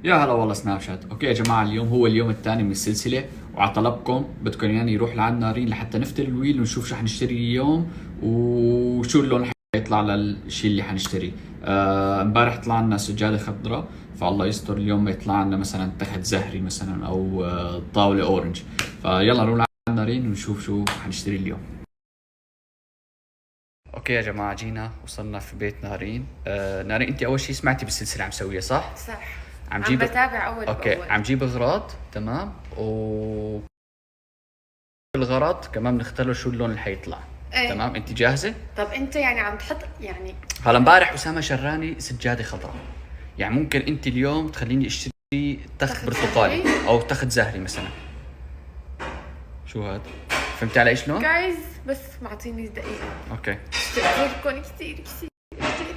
يا هلا والله سناب شات. اوكي يا جماعه، اليوم هو اليوم الثاني من السلسله، وعلى طلبكم بدكم يعني يروح لعند نارين لحتى نفتل الويل ونشوف شو حنشتري اليوم وشو اللون حيطلع للشيء اللي حنشتريه. امبارح طلع لنا سجاده خضراء، فالله يستر اليوم ما يطلع لنا مثلا تخت زهري مثلا او طاوله اورنج. فيلا نروح لعند نارين ونشوف شو حنشتري اليوم. اوكي يا جماعه، جينا وصلنا في بيت نارين. نارين، انت اول شيء سمعتي بالسلسله عم سويها صح؟ صح. عم عم بتابع اول اوكي باول. عم جيب اغراض، تمام، و الغرض كمان بنختار شو اللون اللي حيطلع. ايه. تمام، انت جاهزه؟ طب انت يعني عم تحط يعني هلا امبارح اسامه شراني سجاده خضراء، يعني ممكن انت اليوم تخليني اشتري تخت تخت برتقالي زهري؟ او تخت زهري مثلا. شو هذا؟ فهمت علي شلون؟ جايز بس معطيني دقيقة. اوكي اشتقت لكم كثير.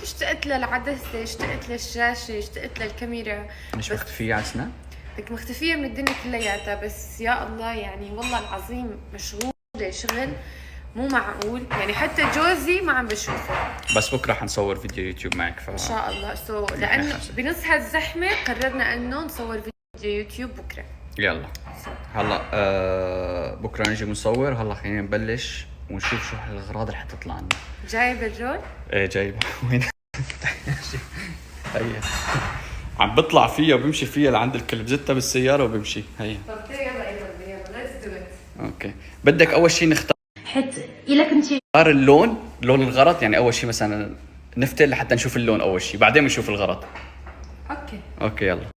اشتقت للعدسة، اشتقت للشاشة، اشتقت للكاميرا. مش بس مختفيه على سناب؟ لك مختفية من الدنيا كلياتها، بس يا الله يعني والله العظيم مشغولة شغل مو معقول، يعني حتى جوزي ما عم بشوفه. بس بكره حنصور فيديو يوتيوب معك ان شاء الله. لأنه بنص هالزحمة قررنا انه نصور فيديو يوتيوب بكرة. يلا هلا بكره نجي بنصور. هلا خلينا نبلش ونشوف شو الاغراض اللي حتطلع لنا. جايب الرول؟ ايه جايبه. وين؟ هي عم بطلع فيها وبمشي فيها لعند الكلب، زتها بالسياره وبمشي. هي طب يلا ليتس دو ات. اوكي، بدك اول شيء نختار حتى إلا كنتي اللون، لون الغرض. يعني اول شيء مثلا نفتل لحتى نشوف اللون اول شيء، بعدين بنشوف الغرض. اوكي يلا.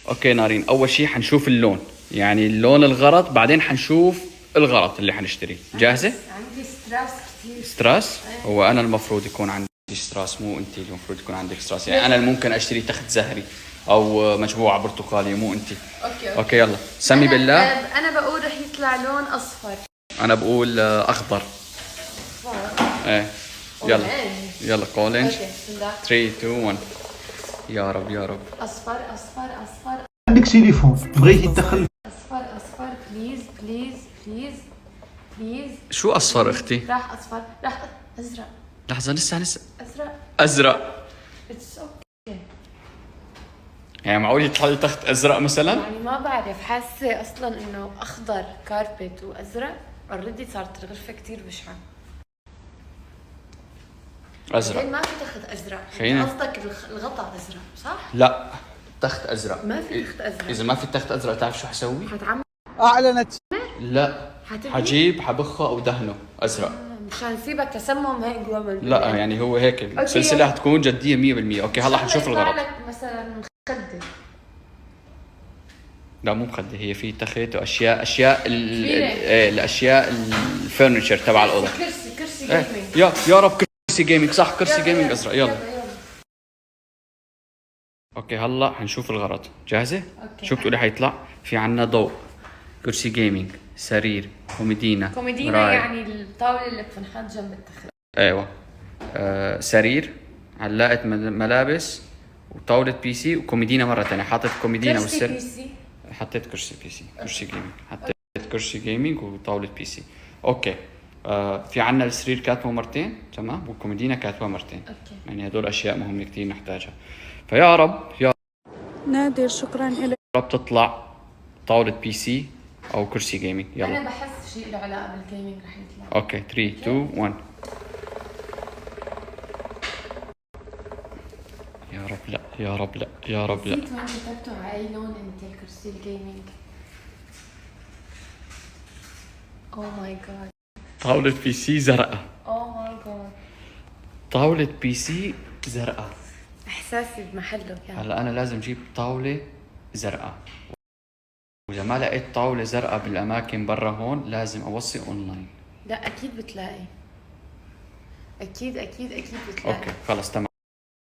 اوكي نارين، اول شيء حنشوف اللون، يعني اللون الغرض، بعدين حنشوف الغرض اللي حنشتريه. جاهزه؟ عندي ستراس كثير. ستراس؟ هو انا المفروض يكون عندي ستراس، مو انت اللي المفروض يكون عندك ستراس. يعني انا اللي ممكن اشتري تخت زهري او مجموعه برتقاليه، مو انت. اوكي يلا، سمي بالله. انا بقول رح يطلع لون اصفر. انا بقول اخضر. ايه يلا يلا قولنج. اوكي بسم الله. 3 2 1. يا رب يا رب. اصفر اصفر اصفر عندك تليفون بغيتي تدخل اصفر اصفر، بليز بليز بليز بليز. شو اصفر اختي؟ راح اصفر، راح ازرق. لحظه، لسه ازرق. ازرق. اتس اوكي. يعني معقول يطلع لي تخت ازرق مثلا؟ يعني ما بعرف، حاسه اصلا انه اخضر كاربت وازرق اوريدي صارت الغرفه كثير بشعه. ازرق. ما في تخت ازرق. خلينا. قصدك الغطاء ازرق صح؟ لا، تخت ازرق. ما في تخت ازرق. اذا ما في تخت ازرق تعرف شو حسوي؟ حتعمل اعلنت لا، حتبني؟ حجيب حبخه او دهنه ازرق. مشان نسيبك تسمم هيك جوا من لا يعني هو هيك السلسله حتكون جديه 100%. اوكي هلا حنشوف الغرض. لك مثلا مخده. لا مو مخده، هي في تخت واشياء كبيرة. الاشياء الفرنتشر تبع الاوضه. كرسي إيه. جيمنج. يا رب كرسي جيمنج. صح، كرسي جيمنج ازرق. يلا اوكي هلا حنشوف الغرض. جاهزه؟ أوكي. شو بتقولي حيطلع؟ في عنا ضوء، كرسي جيمنج، سرير، كوميدينا. كوميدينا يعني الطاوله اللي بتنحط جنب التخت. ايوه. سرير، علاقه ملابس، وطاوله بي سي، وكوميدينا مره ثانيه. حاطط كوميدينا كرسي والسر. بي سي. حطيت كرسي بي سي، كرسي جيمنج. حطيت كرسي جيمنج وطاوله بي سي. اوكي. في عنا السرير كاتبه مرتين، تمام، والكوميدينا كاتبه مرتين. اوكي. يعني هدول اشياء مهمه كثير نحتاجها. فيا رب يا نادر شكرا لك. رب تطلع طاوله بي سي او كرسي جيمنج. يلا انا بحس شيء له علاقه بالجيمنج رح يطلع. اوكي 3 2 1. يا رب لا، يا رب لا، يا رب لا. نسيت وين كتبته على اي لون انت الكرسي الجيمنج. اوه ماي جاد. طاولة بي سي زرقاء. اوه ماي جاد. طاولة بي سي زرقاء. احساسي بمحله كان. هلا انا لازم اجيب طاولة زرقاء، واذا ما لقيت طاولة زرقاء بالاماكن برا هون لازم اوصي اونلاين. لا اكيد بتلاقي. اكيد بتلاقي. اوكي خلص تمام.